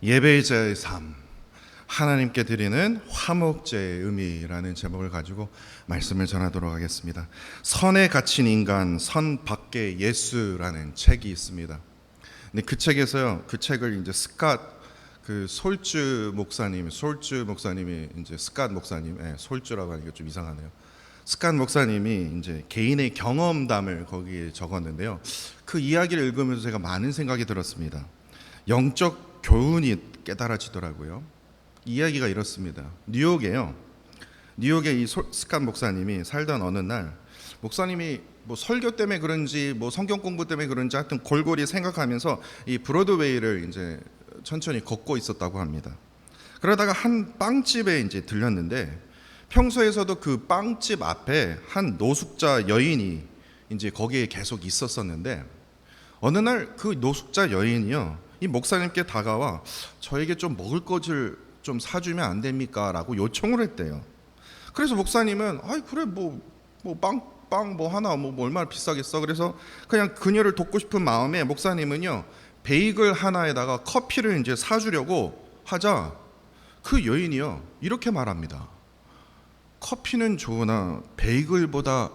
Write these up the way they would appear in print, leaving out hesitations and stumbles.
예배자의 삶, 하나님께 드리는 화목제의 의미라는 제목을 가지고 말씀을 전하도록 하겠습니다. 선에 갇힌 인간, 선 밖의 예수라는 책이 있습니다. 근데 그 책에서요, 그 책을 이제 솔주 목사님이 이제 스캇 목사님, 솔주라고 하니까 좀 이상하네요. 스캇 목사님이 이제 개인의 경험담을 거기에 적었는데요. 그 이야기를 읽으면서 제가 많은 생각이 들었습니다. 영적 교훈이 깨달아지더라고요. 이야기가 이렇습니다. 뉴욕에 이 스캇 목사님이 살던 어느 날, 목사님이 뭐 설교 때문에 그런지 뭐 성경 공부 때문에 그런지 하여튼 골고루 생각하면서 이 브로드웨이를 이제 천천히 걷고 있었다고 합니다. 그러다가 한 빵집에 이제 들렸는데, 평소에서도 그 빵집 앞에 한 노숙자 여인이 이제 거기에 계속 있었었는데, 어느 날 그 노숙자 여인이요, 이 목사님께 다가와 저에게 좀 먹을 것을 좀 사주면 안 됩니까? 라고 요청을 했대요. 그래서 목사님은 그래 빵 뭐 하나 뭐 얼마나 비싸겠어. 그래서 그냥 그녀를 돕고 싶은 마음에 목사님은요, 베이글 하나에다가 커피를 이제 사주려고 하자 그 여인이요, 이렇게 말합니다. 커피는 좋으나 베이글보다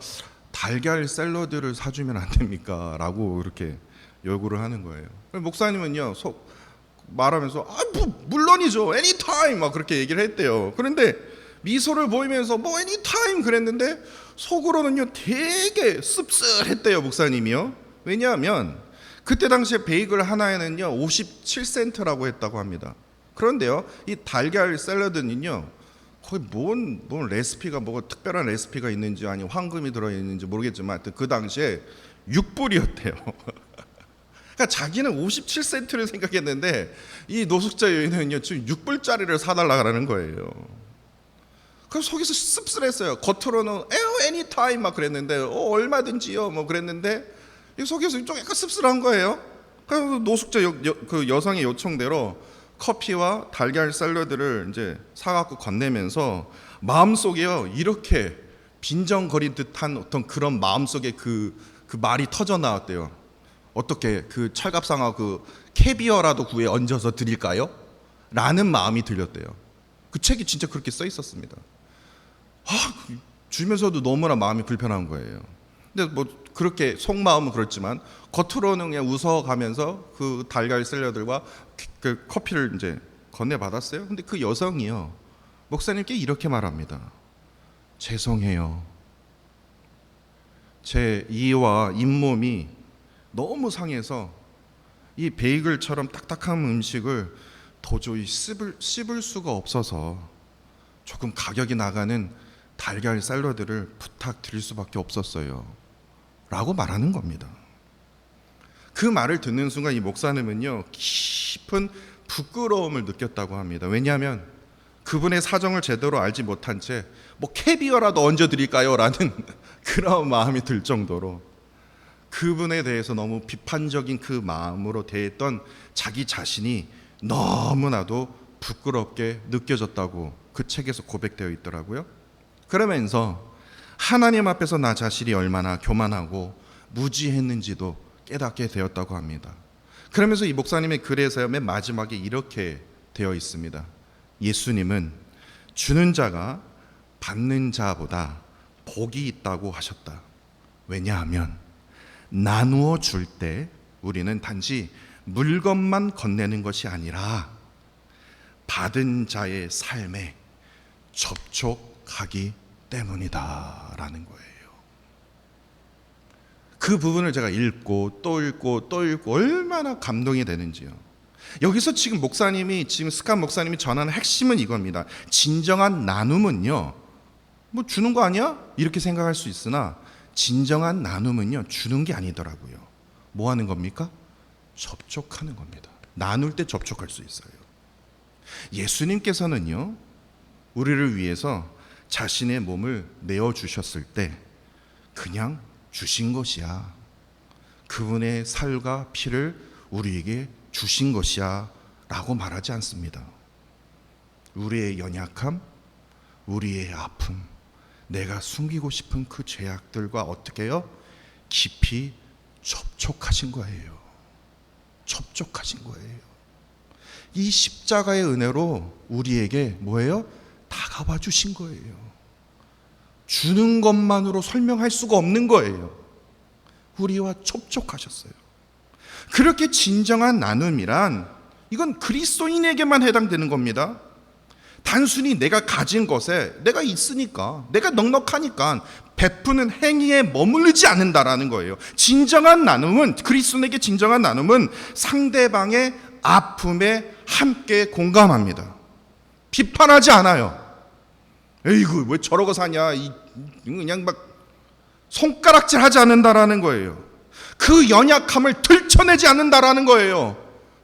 달걀 샐러드를 사주면 안 됩니까? 라고 이렇게 요구를 하는 거예요. 목사님은요, 말하면서 물론이죠, anytime 막 그렇게 얘기를 했대요. 그런데 미소를 보이면서 뭐 anytime 그랬는데 속으로는요 되게 씁쓸했대요, 목사님이요. 왜냐하면 그때 당시에 베이글 하나에는요 57센트라고 했다고 합니다. 그런데요, 이 달걀 샐러드는요 거의 뭔 레시피가 뭐가 특별한 레시피가 있는지 아니 황금이 들어있는지 모르겠지만 하여튼 그 당시에 6불이었대요. 그러니까 자기는 57센트를 생각했는데 이 노숙자 여인은요 지금 6불짜리를 사달라는 거예요. 그래서 속에서 씁쓸했어요. 겉으로는 anytime 막 그랬는데 얼마든지요 뭐 그랬는데 이 속에서 좀 약간 씁쓸한 거예요. 그래서 노숙자 그 여성의 요청대로 커피와 달걀 샐러드를 이제 사갖고 건네면서 마음속에요 이렇게 빈정거린 듯한 어떤 그런 마음속에 그 말이 터져 나왔대요. 어떻게 그 철갑상어 그 캐비어라도 구해 얹어서 드릴까요? 라는 마음이 들렸대요. 그 책이 진짜 그렇게 써 있었습니다. 주면서도 너무나 마음이 불편한 거예요. 근데 뭐 그렇게 속마음은 그렇지만 겉으로는 그냥 웃어가면서 그 달걀 샐러드와 그 커피를 이제 건네받았어요. 근데 그 여성이요 목사님께 이렇게 말합니다. 죄송해요. 제 이와 잇몸이 너무 상해서 이 베이글처럼 딱딱한 음식을 도저히 씹을 수가 없어서 조금 가격이 나가는 달걀 샐러드를 부탁드릴 수밖에 없었어요 라고 말하는 겁니다. 그 말을 듣는 순간 이 목사님은요 깊은 부끄러움을 느꼈다고 합니다. 왜냐하면 그분의 사정을 제대로 알지 못한 채 뭐 캐비어라도 얹어드릴까요? 라는 그런 마음이 들 정도로 그분에 대해서 너무 비판적인 그 마음으로 대했던 자기 자신이 너무나도 부끄럽게 느껴졌다고 그 책에서 고백되어 있더라고요. 그러면서 하나님 앞에서 나 자신이 얼마나 교만하고 무지했는지도 깨닫게 되었다고 합니다. 그러면서 이 목사님의 글에서요 맨 마지막에 이렇게 되어 있습니다. 예수님은 주는 자가 받는 자보다 복이 있다고 하셨다. 왜냐하면 나누어 줄 때 우리는 단지 물건만 건네는 것이 아니라 받은 자의 삶에 접촉하기 때문이다 라는 거예요. 그 부분을 제가 읽고 또 읽고 얼마나 감동이 되는지요. 여기서 지금 스캇 목사님이 전하는 핵심은 이겁니다. 진정한 나눔은요 뭐 주는 거 아니야? 이렇게 생각할 수 있으나 진정한 나눔은요 주는 게 아니더라고요. 뭐 하는 겁니까? 접촉하는 겁니다. 나눌 때 접촉할 수 있어요. 예수님께서는요 우리를 위해서 자신의 몸을 내어주셨을 때 그냥 주신 것이야. 그분의 살과 피를 우리에게 주신 것이야 라고 말하지 않습니다. 우리의 연약함, 우리의 아픔, 내가 숨기고 싶은 그 죄악들과 어떻게 해요? 깊이 접촉하신 거예요. 접촉하신 거예요. 이 십자가의 은혜로 우리에게 뭐예요? 다가와 주신 거예요. 주는 것만으로 설명할 수가 없는 거예요. 우리와 접촉하셨어요. 그렇게 진정한 나눔이란 이건 그리스도인에게만 해당되는 겁니다. 단순히 내가 가진 것에 내가 있으니까, 내가 넉넉하니까 베푸는 행위에 머무르지 않는다라는 거예요. 진정한 나눔은, 그리스도인에게 진정한 나눔은 상대방의 아픔에 함께 공감합니다. 비판하지 않아요. 에이구 왜 저러고 사냐, 그냥 막 손가락질 하지 않는다라는 거예요. 그 연약함을 들춰내지 않는다라는 거예요.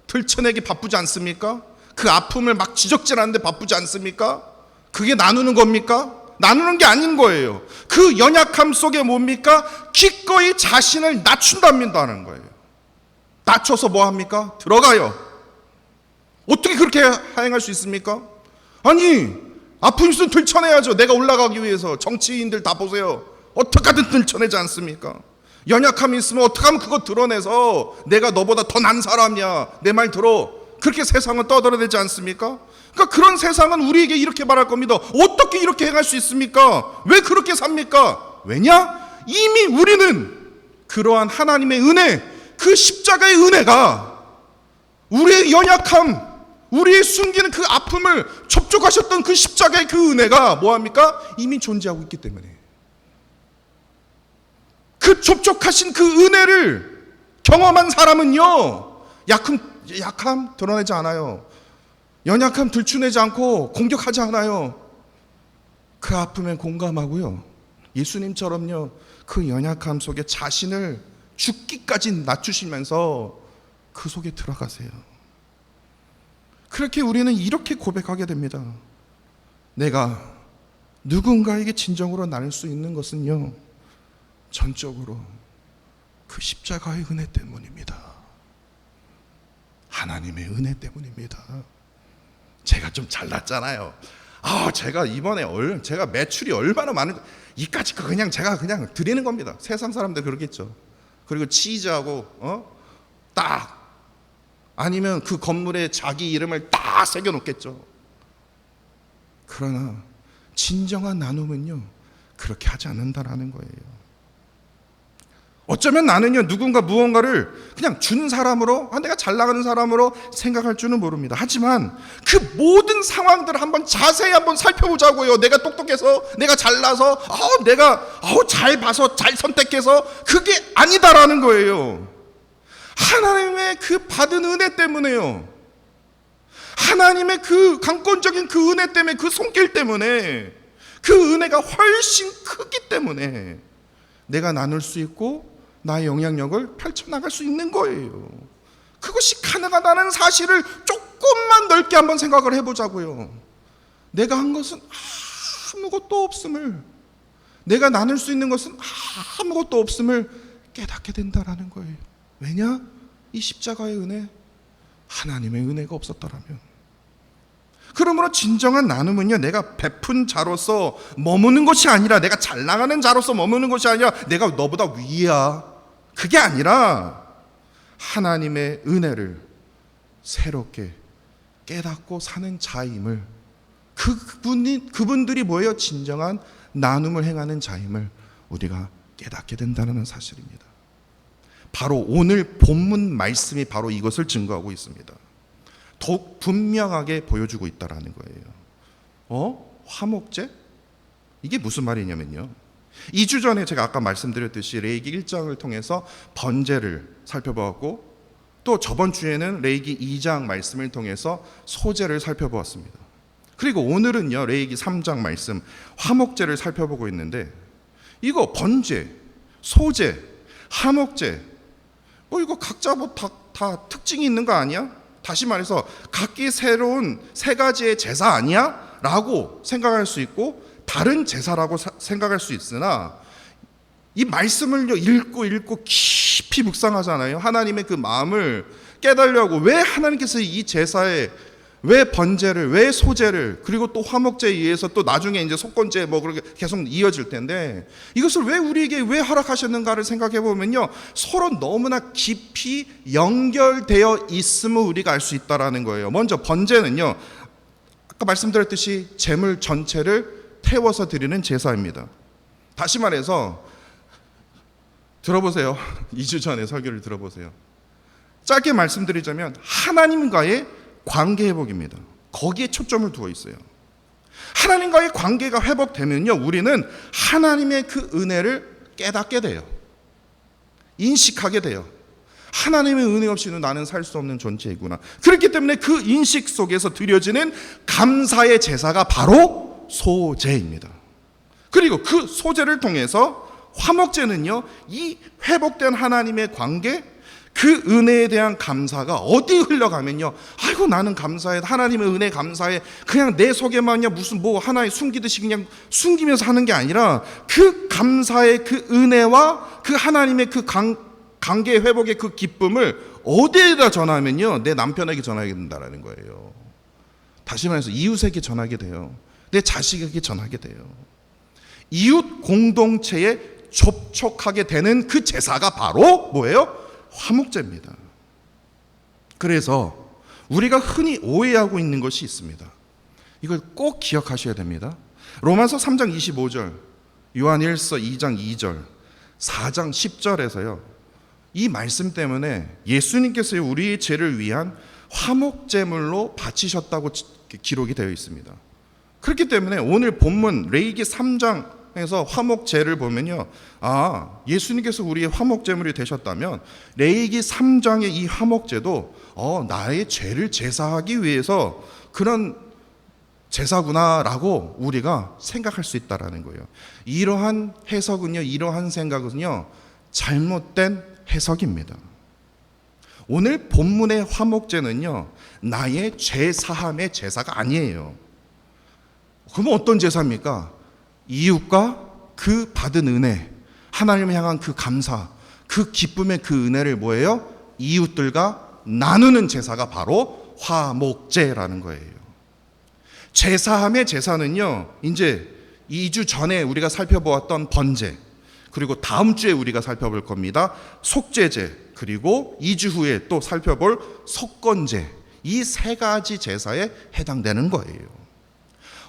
들춰내기 바쁘지 않습니까? 그 아픔을 막 지적질하는데 바쁘지 않습니까? 그게 나누는 겁니까? 나누는 게 아닌 거예요. 그 연약함 속에 뭡니까? 기꺼이 자신을 낮춘다는 거예요. 낮춰서 뭐 합니까? 들어가요. 어떻게 그렇게 행할 수 있습니까? 아니, 아픔 있으면 들춰내야죠. 내가 올라가기 위해서. 정치인들 다 보세요. 어떻게 하든 들춰내지 않습니까? 연약함이 있으면 어떻게 하면 그거 드러내서 내가 너보다 더 난 사람이야, 내 말 들어, 그렇게 세상은 떠들어대지 않습니까? 그러니까 그런 세상은 우리에게 이렇게 말할 겁니다. 어떻게 이렇게 행할 수 있습니까? 왜 그렇게 삽니까? 왜냐? 이미 우리는 그러한 하나님의 은혜, 그 십자가의 은혜가 우리의 연약함, 우리의 숨기는 그 아픔을 접촉하셨던 그 십자가의 그 은혜가 뭐합니까? 이미 존재하고 있기 때문에 그 접촉하신 그 은혜를 경험한 사람은요, 약함 드러내지 않아요. 연약함 들추내지 않고 공격하지 않아요. 그 아픔에 공감하고요, 예수님처럼요, 그 연약함 속에 자신을 죽기까지 낮추시면서 그 속에 들어가세요. 그렇게 우리는 이렇게 고백하게 됩니다. 내가 누군가에게 진정으로 나눌 수 있는 것은요, 전적으로 그 십자가의 은혜 때문입니다. 하나님의 은혜 때문입니다. 제가 좀 잘났잖아요. 제가 이번에 제가 매출이 얼마나 많은지 이까짓 거 그냥 제가 그냥 드리는 겁니다. 세상 사람들 그러겠죠. 그리고 치즈하고 딱, 아니면 그 건물에 자기 이름을 딱 새겨 놓겠죠. 그러나 진정한 나눔은요, 그렇게 하지 않는다라는 거예요. 어쩌면 나는요, 누군가 무언가를 그냥 준 사람으로, 내가 잘 나가는 사람으로 생각할 줄은 모릅니다. 하지만 그 모든 상황들을 한번 자세히 한번 살펴보자고요. 내가 똑똑해서, 내가 잘나서, 내가 잘 봐서, 잘 선택해서, 그게 아니다라는 거예요. 하나님의 그 받은 은혜 때문에요. 하나님의 그 강권적인 그 은혜 때문에, 그 손길 때문에, 그 은혜가 훨씬 크기 때문에 내가 나눌 수 있고 나의 영향력을 펼쳐나갈 수 있는 거예요. 그것이 가능하다는 사실을 조금만 넓게 한번 생각을 해보자고요. 내가 한 것은 아무것도 없음을, 내가 나눌 수 있는 것은 아무것도 없음을 깨닫게 된다라는 거예요. 왜냐? 이 십자가의 은혜, 하나님의 은혜가 없었더라면. 그러므로 진정한 나눔은요, 내가 베푼 자로서 머무는 것이 아니라, 내가 잘 나가는 자로서 머무는 것이 아니라, 내가 너보다 위야, 그게 아니라 하나님의 은혜를 새롭게 깨닫고 사는 자임을, 그분들이 뭐예요? 진정한 나눔을 행하는 자임을 우리가 깨닫게 된다는 사실입니다. 바로 오늘 본문 말씀이 바로 이것을 증거하고 있습니다. 더욱 분명하게 보여주고 있다라는 거예요. 화목제? 이게 무슨 말이냐면요, 2주 전에 제가 아까 말씀드렸듯이 레위기 1장을 통해서 번제를 살펴보았고, 또 저번 주에는 레위기 2장 말씀을 통해서 소제를 살펴보았습니다. 그리고 오늘은요, 레위기 3장 말씀 화목제를 살펴보고 있는데, 이거 번제, 소제, 화목제, 이거 각자 다 특징이 있는 거 아니야? 다시 말해서 각기 새로운 세 가지의 제사 아니야? 라고 생각할 수 있고, 다른 제사라고 생각할 수 있으나, 이 말씀을 읽고 깊이 묵상하잖아요. 하나님의 그 마음을 깨달으려고, 왜 하나님께서 이 제사에 왜 번제를, 왜 소제를, 그리고 또 화목제에 의해서 또 나중에 이제 속건제 뭐 그렇게 계속 이어질 텐데, 이것을 왜 우리에게 왜 허락하셨는가를 생각해 보면요, 서로 너무나 깊이 연결되어 있음을 우리가 알 수 있다라는 거예요. 먼저 번제는요, 아까 말씀드렸듯이 제물 전체를 태워서 드리는 제사입니다. 다시 말해서 들어보세요. 2주 전에 설교를 들어보세요. 짧게 말씀드리자면 하나님과의 관계 회복입니다. 거기에 초점을 두어 있어요. 하나님과의 관계가 회복되면요, 우리는 하나님의 그 은혜를 깨닫게 돼요. 인식하게 돼요. 하나님의 은혜 없이는 나는 살 수 없는 존재이구나. 그렇기 때문에 그 인식 속에서 드려지는 감사의 제사가 바로 소제입니다. 그리고 그 소제를 통해서 화목제는요, 이 회복된 하나님의 관계, 그 은혜에 대한 감사가 어디 흘러가면요, 아이고 나는 감사해, 하나님의 은혜 감사해, 그냥 내 속에만요 무슨 뭐 하나에 숨기듯이 그냥 숨기면서 하는 게 아니라, 그 감사의 그 은혜와 그 하나님의 그 관계 회복의 그 기쁨을 어디에다 전하면요, 내 남편에게 전하게 된다라는 거예요. 다시 말해서 이웃에게 전하게 돼요. 내 자식에게 전하게 돼요. 이웃 공동체에 접촉하게 되는 그 제사가 바로 뭐예요? 화목제입니다. 그래서 우리가 흔히 오해하고 있는 것이 있습니다. 이걸 꼭 기억하셔야 됩니다. 로마서 3장 25절, 요한일서 2장 2절, 4장 10절에서요, 이 말씀 때문에 예수님께서 우리의 죄를 위한 화목제물로 바치셨다고 기록이 되어 있습니다. 그렇기 때문에 오늘 본문 레위기 3장에서 화목제를 보면요, 아, 예수님께서 우리의 화목제물이 되셨다면 레위기 3장의 이 화목제도 나의 죄를 제사하기 위해서 그런 제사구나라고 우리가 생각할 수 있다라는 거예요. 이러한 해석은요, 이러한 생각은요, 잘못된 해석입니다. 오늘 본문의 화목제는요, 나의 죄 사함의 제사가 아니에요. 그러면 어떤 제사입니까? 이웃과 그 받은 은혜, 하나님을 향한 그 감사, 그 기쁨의 그 은혜를 뭐예요? 이웃들과 나누는 제사가 바로 화목제라는 거예요. 제사함의 제사는요, 이제 2주 전에 우리가 살펴보았던 번제, 그리고 다음 주에 우리가 살펴볼 겁니다, 속죄제, 그리고 2주 후에 또 살펴볼 속건제, 이 세 가지 제사에 해당되는 거예요.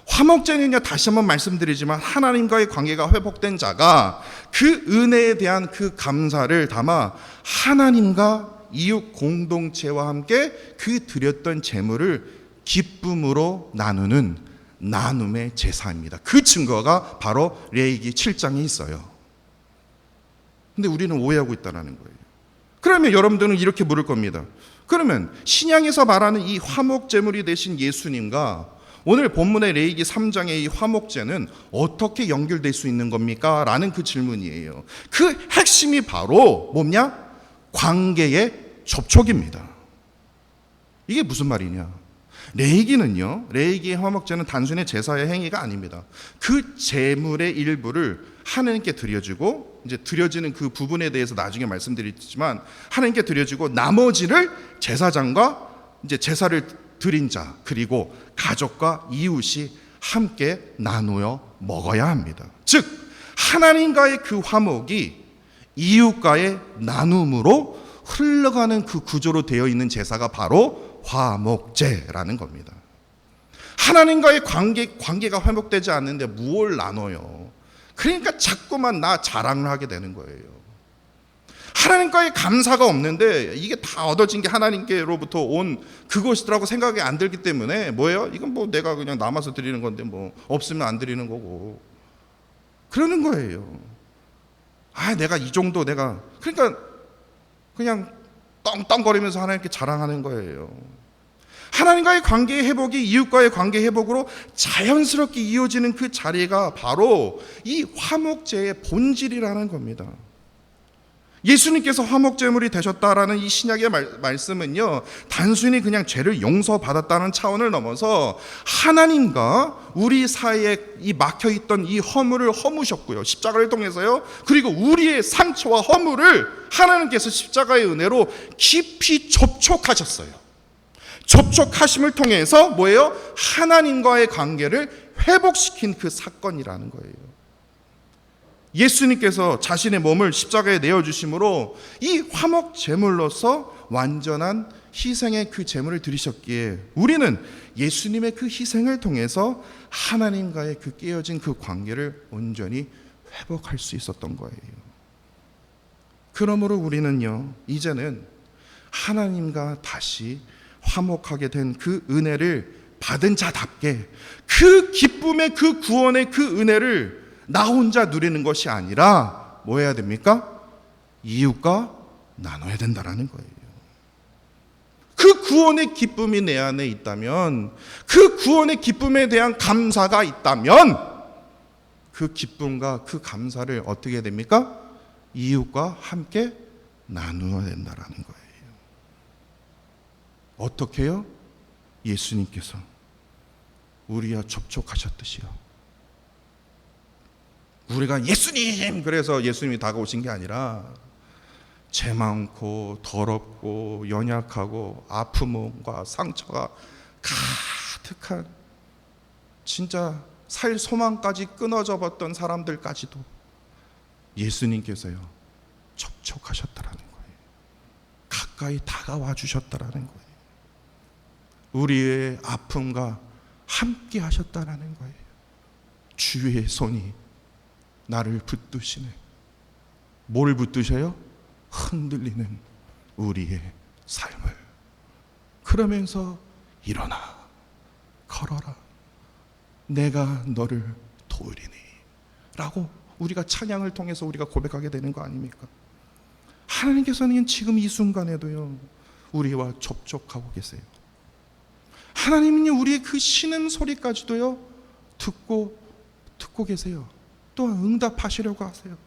화목제는요, 다시 한번 말씀드리지만 하나님과의 관계가 회복된 자가 그 은혜에 대한 그 감사를 담아 하나님과 이웃 공동체와 함께 그 드렸던 제물을 기쁨으로 나누는 나눔의 제사입니다. 그 증거가 바로 레위기 7장에 있어요. 근데 우리는 오해하고 있다는 거예요. 그러면 여러분들은 이렇게 물을 겁니다. 그러면 신약에서 말하는 이 화목제물이 되신 예수님과 오늘 본문의 레위기 3장의 이 화목제는 어떻게 연결될 수 있는 겁니까? 라는 그 질문이에요. 그 핵심이 바로 뭐냐? 관계의 접촉입니다. 이게 무슨 말이냐? 레위기는요, 레위기의 화목제는 단순히 제사의 행위가 아닙니다. 그 제물의 일부를 하나님께 드려지고, 이제 드려지는 그 부분에 대해서 나중에 말씀드리지만 하나님께 드려지고, 나머지를 제사장과 이제 제사를 드린 자, 그리고 가족과 이웃이 함께 나누어 먹어야 합니다. 즉 하나님과의 그 화목이 이웃과의 나눔으로 흘러가는 그 구조로 되어 있는 제사가 바로 화목제라는 겁니다. 하나님과의 관계가 회복되지 않는데 무엇을 나눠요? 그러니까 자꾸만 나 자랑을 하게 되는 거예요. 하나님과의 감사가 없는데 이게 다 얻어진 게 하나님께로부터 온 그것이라고 생각이 안 들기 때문에 뭐예요? 이건 뭐 내가 그냥 남아서 드리는 건데 뭐 없으면 안 드리는 거고 그러는 거예요. 아, 내가 이 정도 내가, 그러니까 그냥 떵떵거리면서 하나님께 자랑하는 거예요. 하나님과의 관계 회복이 이웃과의 관계 회복으로 자연스럽게 이어지는 그 자리가 바로 이 화목제의 본질이라는 겁니다. 예수님께서 화목제물이 되셨다라는 이 신약의 말씀은요, 단순히 그냥 죄를 용서받았다는 차원을 넘어서 하나님과 우리 사이에 이 막혀있던 이 허물을 허무셨고요, 십자가를 통해서요. 그리고 우리의 상처와 허물을 하나님께서 십자가의 은혜로 깊이 접촉하셨어요. 접촉하심을 통해서 뭐예요? 하나님과의 관계를 회복시킨 그 사건이라는 거예요. 예수님께서 자신의 몸을 십자가에 내어주심으로 이 화목 제물로서 완전한 희생의 그 제물을 드리셨기에 우리는 예수님의 그 희생을 통해서 하나님과의 그 깨어진 그 관계를 온전히 회복할 수 있었던 거예요. 그러므로 우리는요, 이제는 하나님과 다시 화목하게 된 그 은혜를 받은 자답게 그 기쁨의 그 구원의 그 은혜를 나 혼자 누리는 것이 아니라 뭐 해야 됩니까? 이웃과 나눠야 된다라는 거예요. 그 구원의 기쁨이 내 안에 있다면, 그 구원의 기쁨에 대한 감사가 있다면 그 기쁨과 그 감사를 어떻게 해야 됩니까? 이웃과 함께 나누어야 된다라는 거예요. 어떻게요? 예수님께서 우리와 접촉하셨듯이요. 우리가 예수님 그래서 예수님이 다가오신 게 아니라 죄 많고 더럽고 연약하고 아픔과 상처가 가득한 진짜 살 소망까지 끊어져 버렸던 사람들까지도 예수님께서요 접촉하셨다라는 거예요. 가까이 다가와 주셨다라는 거예요. 우리의 아픔과 함께 하셨다라는 거예요. 주의 손이 나를 붙드시네. 뭘 붙드셔요? 흔들리는 우리의 삶을. 그러면서 일어나 걸어라 내가 너를 도우리니 라고 우리가 찬양을 통해서 우리가 고백하게 되는 거 아닙니까? 하나님께서는 지금 이 순간에도요 우리와 접촉하고 계세요. 하나님은요 우리의 그 신음 소리까지도요 듣고 계세요. 또한 응답하시려고 하세요.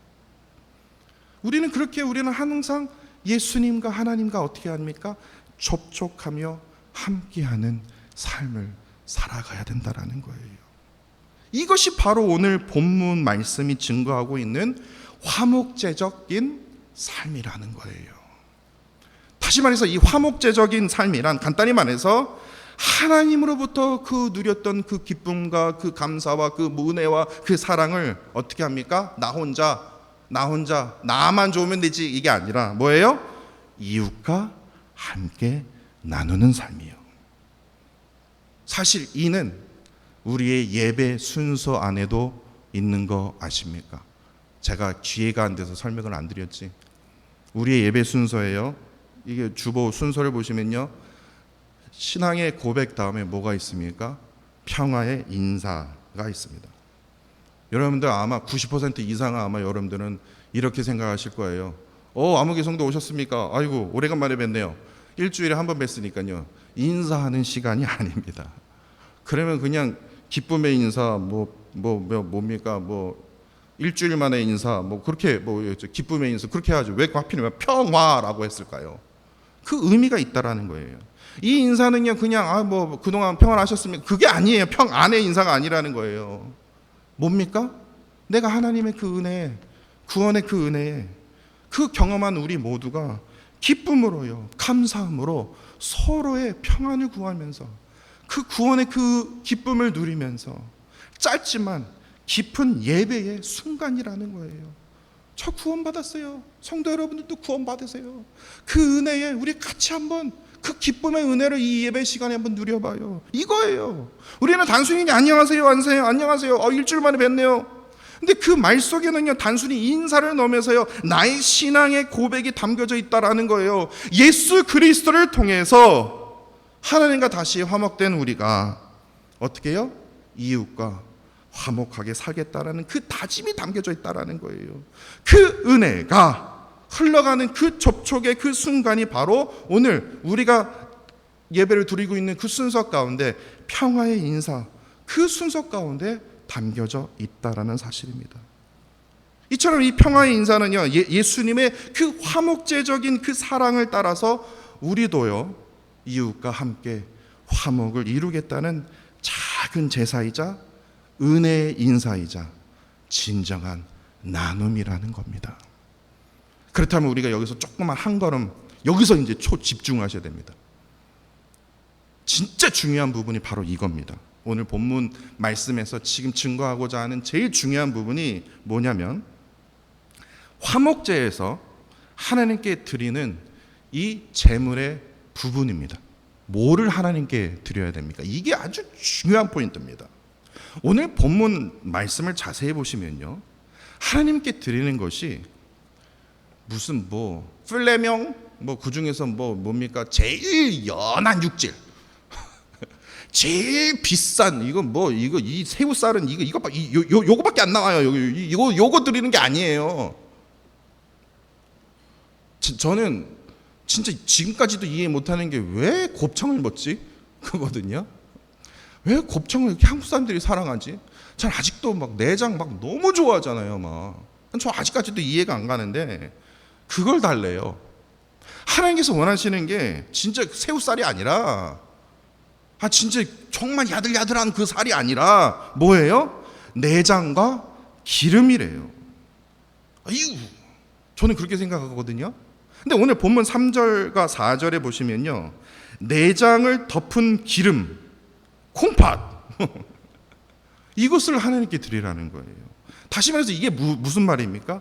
우리는 항상 예수님과 하나님과 어떻게 합니까? 접촉하며 함께하는 삶을 살아가야 된다라는 거예요. 이것이 바로 오늘 본문 말씀이 증거하고 있는 화목제적인 삶이라는 거예요. 다시 말해서 이 화목제적인 삶이란 간단히 말해서 하나님으로부터 그 누렸던 그 기쁨과 그 감사와 그 은혜와 그 사랑을 어떻게 합니까? 나 혼자 나만 좋으면 되지 이게 아니라 뭐예요? 이웃과 함께 나누는 삶이요. 사실 이는 우리의 예배 순서 안에도 있는 거 아십니까? 제가 기회가 안 돼서 설명을 안 드렸지. 우리의 예배 순서예요. 이게 주보 순서를 보시면요. 신앙의 고백 다음에 뭐가 있습니까? 평화의 인사가 있습니다. 여러분들 아마 90% 이상은 아마 여러분들은 이렇게 생각하실 거예요. 아무개 성도 오셨습니까? 아이고 오래간만에 뵀네요. 일주일에 한 번 뵀으니까요. 인사하는 시간이 아닙니다. 그러면 그냥 기쁨의 인사 뭡니까? 일주일 만에 인사 그렇게 기쁨의 인사 그렇게 하죠. 왜 하필이면 평화라고 했을까요? 그 의미가 있다라는 거예요. 이 인사는요 그냥 그동안 평안하셨습니까? 그게 아니에요. 평안의 인사가 아니라는 거예요. 뭡니까? 내가 하나님의 그 은혜, 구원의 그 은혜, 그 경험한 우리 모두가 기쁨으로요, 감사함으로 서로의 평안을 구하면서 그 구원의 그 기쁨을 누리면서 짧지만 깊은 예배의 순간이라는 거예요. 저 구원받았어요. 성도 여러분들도 구원받으세요. 그 은혜에 우리 같이 한번 그 기쁨의 은혜를 이 예배 시간에 한번 누려봐요. 이거예요. 우리는 단순히 안녕하세요 일주일 만에 뵀네요. 근데 그 말 속에는요 단순히 인사를 넘어서요 나의 신앙의 고백이 담겨져 있다라는 거예요. 예수 그리스도를 통해서 하나님과 다시 화목된 우리가 어떻게 해요? 이웃과 화목하게 살겠다라는 그 다짐이 담겨져 있다라는 거예요. 그 은혜가 흘러가는 그 접촉의 그 순간이 바로 오늘 우리가 예배를 드리고 있는 그 순서 가운데 평화의 인사 그 순서 가운데 담겨져 있다라는 사실입니다. 이처럼 이 평화의 인사는요 예수님의 그 화목제적인 그 사랑을 따라서 우리도요 이웃과 함께 화목을 이루겠다는 작은 제사이자 은혜의 인사이자 진정한 나눔이라는 겁니다. 그렇다면 우리가 여기서 조그만 한 걸음 여기서 이제 집중하셔야 됩니다. 진짜 중요한 부분이 바로 이겁니다. 오늘 본문 말씀에서 지금 증거하고자 하는 제일 중요한 부분이 뭐냐면 화목제에서 하나님께 드리는 이 제물의 부분입니다. 뭐를 하나님께 드려야 됩니까? 이게 아주 중요한 포인트입니다. 오늘 본문 말씀을 자세히 보시면요, 하나님께 드리는 것이 무슨 플레명 그 중에서 뭡니까? 제일 연한 육질, 제일 비싼 이거 이 새우살은 요거밖에 안 나와요. 요거 드리는 게 아니에요. 저는 진짜 지금까지도 이해 못하는 게 왜 곱창을 먹지? 그거든요. 왜 곱창을 이렇게 한국 사람들이 사랑하지? 전 아직도 내장 너무 좋아하잖아요. 저 아직까지도 이해가 안 가는데 그걸 달래요. 하나님께서 원하시는 게 진짜 새우살이 아니라 진짜 정말 야들야들한 그 살이 아니라 뭐예요? 내장과 기름이래요. 저는 그렇게 생각하거든요. 근데 오늘 본문 3절과 4절에 보시면요, 내장을 덮은 기름, 콩팥 이것을 하나님께 드리라는 거예요. 다시 말해서 이게 무슨 말입니까?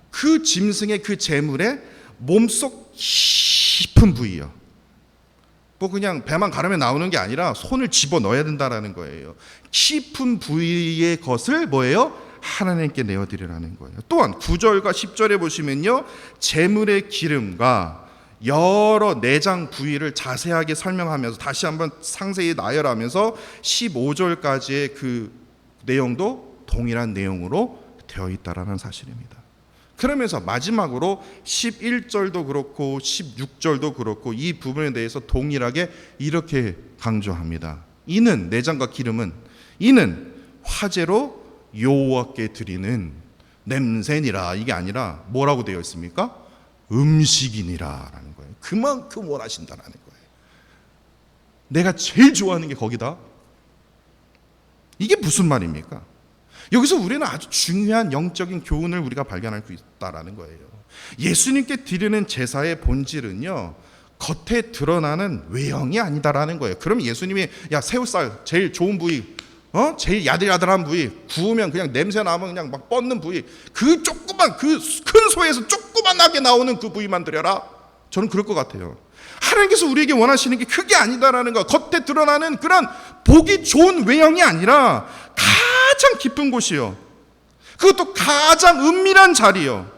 그 짐승의 그 제물의 몸속 깊은 부위요. 그냥 배만 가르면 나오는 게 아니라 손을 집어 넣어야 된다라는 거예요. 깊은 부위의 것을 뭐예요? 하나님께 내어드리라는 거예요. 또한 9절과 10절에 보시면요, 제물의 기름과 여러 내장 부위를 자세하게 설명하면서 다시 한번 상세히 나열하면서 15절까지의 그 내용도 동일한 내용으로 되어 있다라는 사실입니다. 그러면서 마지막으로 11절도 그렇고 16절도 그렇고 이 부분에 대해서 동일하게 이렇게 강조합니다. 이는 내장과 기름은 이는 화제로 여호와께 드리는 냄새니라. 이게 아니라 뭐라고 되어 있습니까? 음식이니라라는 거예요. 그만큼 원하신다라는 거예요. 내가 제일 좋아하는 게 거기다. 이게 무슨 말입니까? 여기서 우리는 아주 중요한 영적인 교훈을 우리가 발견할 수 있다라는 거예요. 예수님께 드리는 제사의 본질은요, 겉에 드러나는 외형이 아니다라는 거예요. 그럼 예수님이 새우살 제일 좋은 부위, 제일 야들야들한 부위, 구우면 그냥 냄새 나면 그냥 뻗는 부위, 그 조그만 그 큰 소에서 조그만하게 나오는 그 부위만 드려라. 저는 그럴 것 같아요. 하나님께서 우리에게 원하시는 게 그게 아니다라는 거. 겉에 드러나는 그런 보기 좋은 외형이 아니라 가장 깊은 곳이요, 그것도 가장 은밀한 자리요,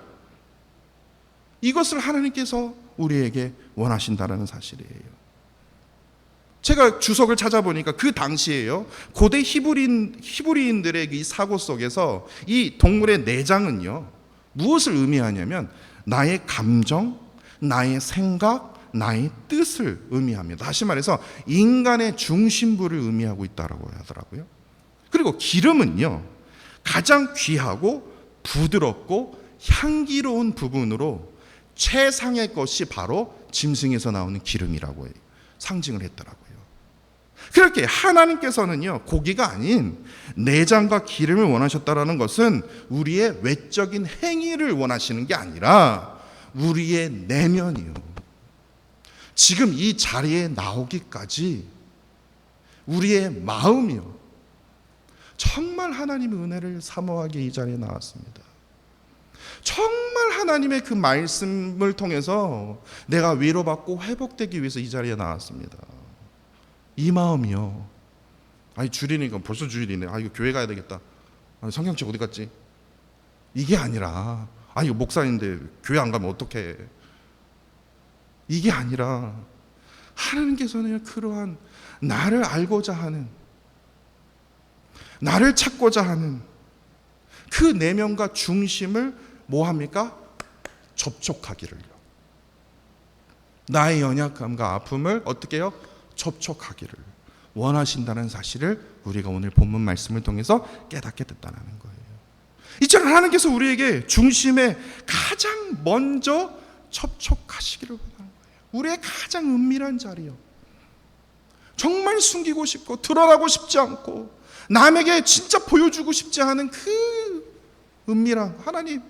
이것을 하나님께서 우리에게 원하신다라는 사실이에요. 제가 주석을 찾아보니까 그 당시에요, 고대 히브리인들의 이 사고 속에서 이 동물의 내장은요, 무엇을 의미하냐면 나의 감정, 나의 생각, 나의 뜻을 의미합니다. 다시 말해서 인간의 중심부를 의미하고 있다고 하더라고요. 그리고 기름은요, 가장 귀하고 부드럽고 향기로운 부분으로 최상의 것이 바로 짐승에서 나오는 기름이라고 상징을 했더라고요. 그렇게 하나님께서는요, 고기가 아닌 내장과 기름을 원하셨다라는 것은 우리의 외적인 행위를 원하시는 게 아니라 우리의 내면이요, 지금 이 자리에 나오기까지 우리의 마음이요, 정말 하나님의 은혜를 사모하게 이 자리에 나왔습니다. 정말 하나님의 그 말씀을 통해서 내가 위로받고 회복되기 위해서 이 자리에 나왔습니다. 이 마음이요. 주일이니까 벌써 주일이네. 이거 교회 가야 되겠다. 성경책 어디 갔지? 이게 아니라 이거 목사인데 교회 안 가면 어떡해. 이게 아니라 하나님께서는 그러한 나를 알고자 하는, 나를 찾고자 하는 그 내면과 중심을 뭐합니까? 접촉하기를요. 나의 연약함과 아픔을 어떻게 해요? 접촉하기를 원하신다는 사실을 우리가 오늘 본문 말씀을 통해서 깨닫게 됐다는 거예요. 이처럼 하나님께서 우리에게 중심에 가장 먼저 접촉하시기를 원하는 거예요. 우리의 가장 은밀한 자리요, 정말 숨기고 싶고 드러나고 싶지 않고 남에게 진짜 보여주고 싶지 않은 그 은밀한, 하나님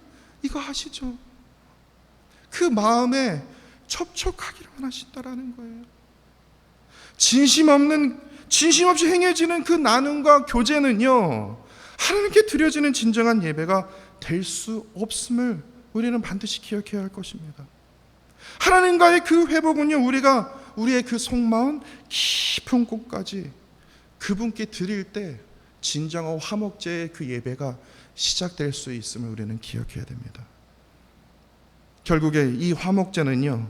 이거 아시죠? 그 마음에 접촉하기를 원하신다라는 거예요. 진심 없이 행해지는 그 나눔과 교제는요, 하나님께 드려지는 진정한 예배가 될 수 없음을 우리는 반드시 기억해야 할 것입니다. 하나님과의 그 회복은요, 우리의 그 속마음 깊은 곳까지 그분께 드릴 때 진정한 화목제의 그 예배가 시작될 수 있음을 우리는 기억해야 됩니다. 결국에 이 화목제는요,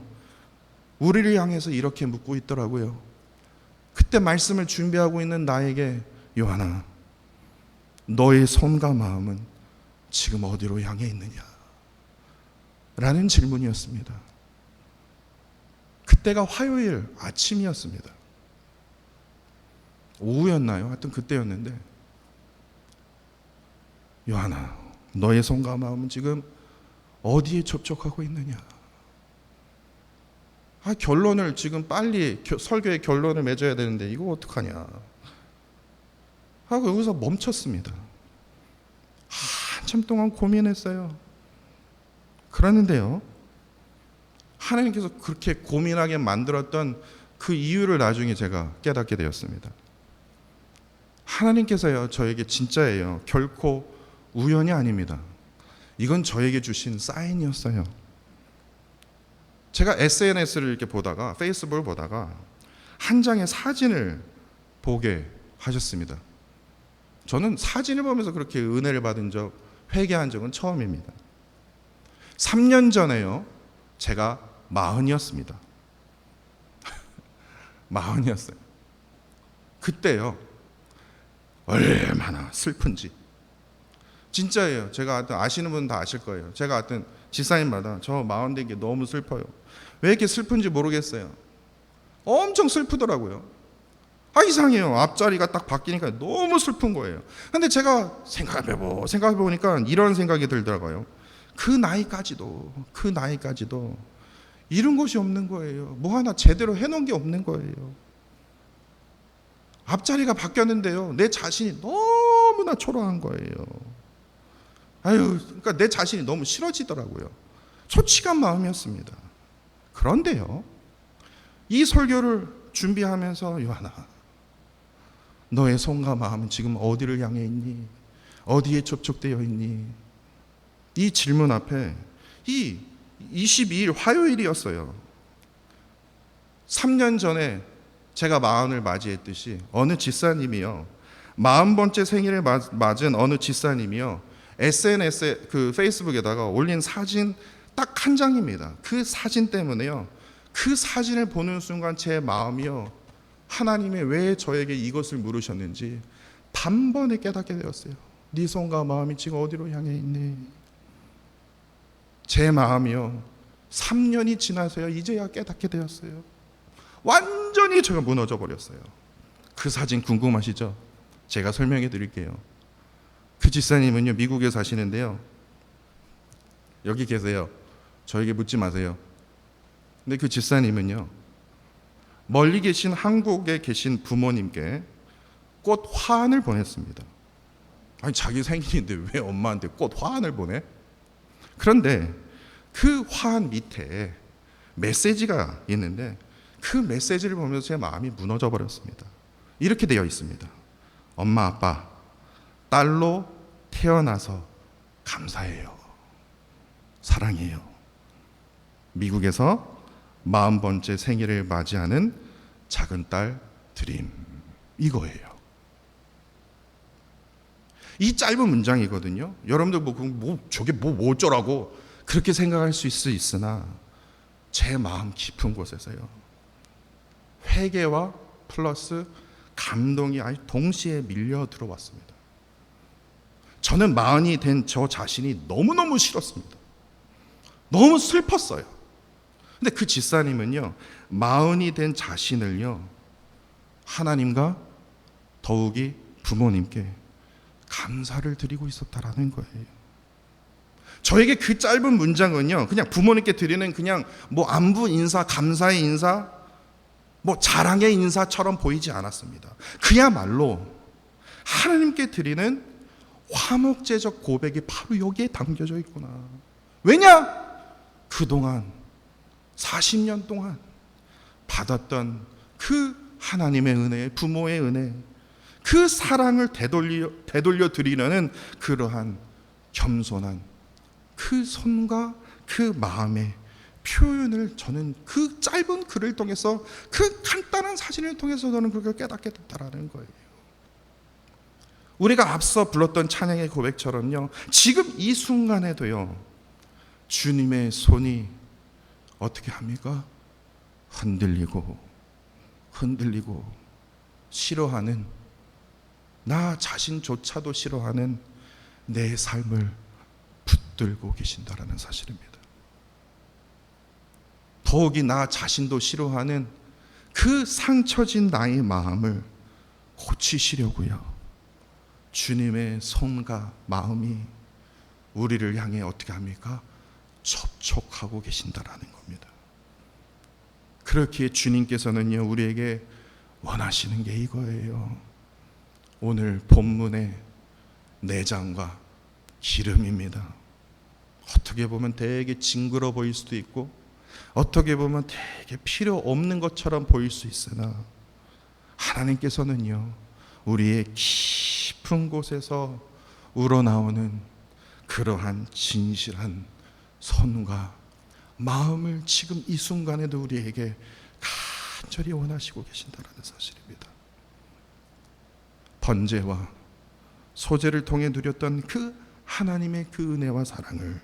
우리를 향해서 이렇게 묻고 있더라고요. 그때 말씀을 준비하고 있는 나에게, 요한아, 너의 손과 마음은 지금 어디로 향해 있느냐? 라는 질문이었습니다. 그때가 화요일 아침이었습니다. 오후였나요? 하여튼 그때였는데, 요한아, 너의 손과 마음은 지금 어디에 접촉하고 있느냐? 결론을 지금 빨리 설교의 결론을 맺어야 되는데 이거 어떡하냐 하고 여기서 멈췄습니다. 한참 동안 고민했어요. 그러는데요, 하나님께서 그렇게 고민하게 만들었던 그 이유를 나중에 제가 깨닫게 되었습니다. 하나님께서요, 저에게 진짜예요, 결코 우연이 아닙니다. 이건 저에게 주신 사인이었어요. 제가 SNS를 이렇게 보다가, 페이스북을 보다가 한 장의 사진을 보게 하셨습니다. 저는 사진을 보면서 그렇게 은혜를 받은 적, 회개한 적은 처음입니다. 3년 전에요, 제가 40이었습니다. 40이었어요. 그때요, 얼마나 슬픈지. 진짜예요. 제가 아시는 분은 다 아실 거예요. 제가 하여튼 집사님마다 저 40 된 게 너무 슬퍼요. 왜 이렇게 슬픈지 모르겠어요. 엄청 슬프더라고요. 이상해요. 앞자리가 딱 바뀌니까 너무 슬픈 거예요. 근데 제가 생각해보니까 이런 생각이 들더라고요. 그 나이까지도 이룬 것이 없는 거예요. 뭐 하나 제대로 해놓은 게 없는 거예요. 앞자리가 바뀌었는데요, 내 자신이 너무나 초라한 거예요. 그러니까 내 자신이 너무 싫어지더라고요. 초치한 마음이었습니다. 그런데요, 이 설교를 준비하면서, 요한아, 너의 손과 마음은 지금 어디를 향해 있니? 어디에 접촉되어 있니? 이 질문 앞에, 이 22일 화요일이었어요. 3년 전에 제가 40을 맞이했듯이 어느 집사님이요, 40번째 생일을 맞은 어느 집사님이요, SNS에, 그 페이스북에다가 올린 사진 딱 한 장입니다. 그 사진 때문에요, 그 사진을 보는 순간 제 마음이요, 하나님이 왜 저에게 이것을 물으셨는지 단번에 깨닫게 되었어요. 네 손과 마음이 지금 어디로 향해 있니? 제 마음이요, 3년이 지나서야 이제야 깨닫게 되었어요. 완전히 제가 무너져 버렸어요. 그 사진 궁금하시죠? 제가 설명해 드릴게요. 그 집사님은요, 미국에 사시는데요, 여기 계세요. 저에게 묻지 마세요. 근데 그 집사님은요, 멀리 계신 한국에 계신 부모님께 꽃 화환을 보냈습니다. 자기 생일인데 왜 엄마한테 꽃 화환을 보내? 그런데 그 화환 밑에 메시지가 있는데, 그 메시지를 보면서 제 마음이 무너져 버렸습니다. 이렇게 되어 있습니다. 엄마, 아빠, 딸로 태어나서 감사해요. 사랑해요. 미국에서 40번째 생일을 맞이하는 작은 딸 드림. 이거예요. 이 짧은 문장이거든요. 여러분들 저게 뭐 어쩌라고 그렇게 생각할 수 있으나, 제 마음 깊은 곳에서요, 회개와 플러스 감동이 아주 동시에 밀려 들어왔습니다. 저는 40이 된 저 자신이 너무너무 싫었습니다. 너무 슬펐어요. 근데 그 집사님은요, 40이 된 자신을요, 하나님과 더욱이 부모님께 감사를 드리고 있었다라는 거예요. 저에게 그 짧은 문장은요, 그냥 부모님께 드리는 그냥 안부 인사, 감사의 인사, 자랑의 인사처럼 보이지 않았습니다. 그야말로 하나님께 드리는 화목제적 고백이 바로 여기에 담겨져 있구나. 왜냐? 그동안 40년 동안 받았던 그 하나님의 은혜, 부모의 은혜, 그 사랑을 되돌려 드리려는 그러한 겸손한 그 손과 그 마음의 표현을 저는 그 짧은 글을 통해서, 그 간단한 사진을 통해서 저는 그걸 깨닫게 됐다라는 거예요. 우리가 앞서 불렀던 찬양의 고백처럼요, 지금 이 순간에도요, 주님의 손이 어떻게 합니까? 흔들리고 싫어하는, 나 자신조차도 싫어하는 내 삶을 붙들고 계신다라는 사실입니다. 더욱이 나 자신도 싫어하는 그 상처진 나의 마음을 고치시려고요, 주님의 손과 마음이 우리를 향해 어떻게 합니까? 접촉하고 계신다라는 겁니다. 그렇게 주님께서는요, 우리에게 원하시는 게 이거예요. 오늘 본문의 내장과 기름입니다. 어떻게 보면 되게 징그러 보일 수도 있고, 어떻게 보면 되게 필요 없는 것처럼 보일 수 있으나, 하나님께서는요, 우리의 깊은 곳에서 우러나오는 그러한 진실한 손과 마음을 지금 이 순간에도 우리에게 간절히 원하시고 계신다는 사실입니다. 번제와 소제를 통해 누렸던 그 하나님의 그 은혜와 사랑을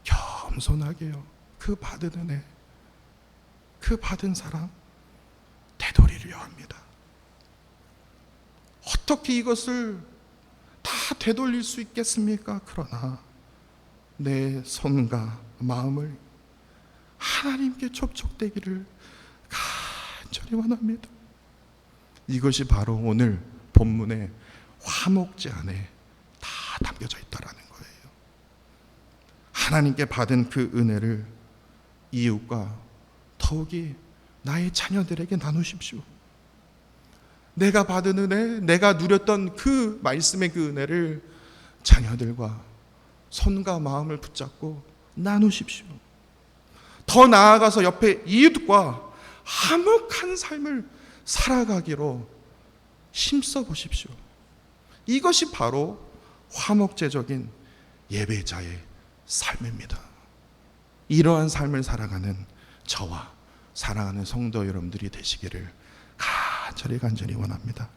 겸손하게요, 그 받은 은혜, 그 받은 사랑 되돌리려 합니다. 어떻게 이것을 다 되돌릴 수 있겠습니까? 그러나 내 손과 마음을 하나님께 접촉되기를 간절히 원합니다. 이것이 바로 오늘 본문의 화목제 안에 다 담겨져 있다라는 거예요. 하나님께 받은 그 은혜를 이웃과 더욱이 나의 자녀들에게 나누십시오. 내가 받은 은혜, 내가 누렸던 그 말씀의 그 은혜를 자녀들과 손과 마음을 붙잡고 나누십시오. 더 나아가서 옆에 이웃과 화목한 삶을 살아가기로 힘써 보십시오. 이것이 바로 화목제적인 예배자의 삶입니다. 이러한 삶을 살아가는 저와 사랑하는 성도 여러분들이 되시기를 간절히 원합니다.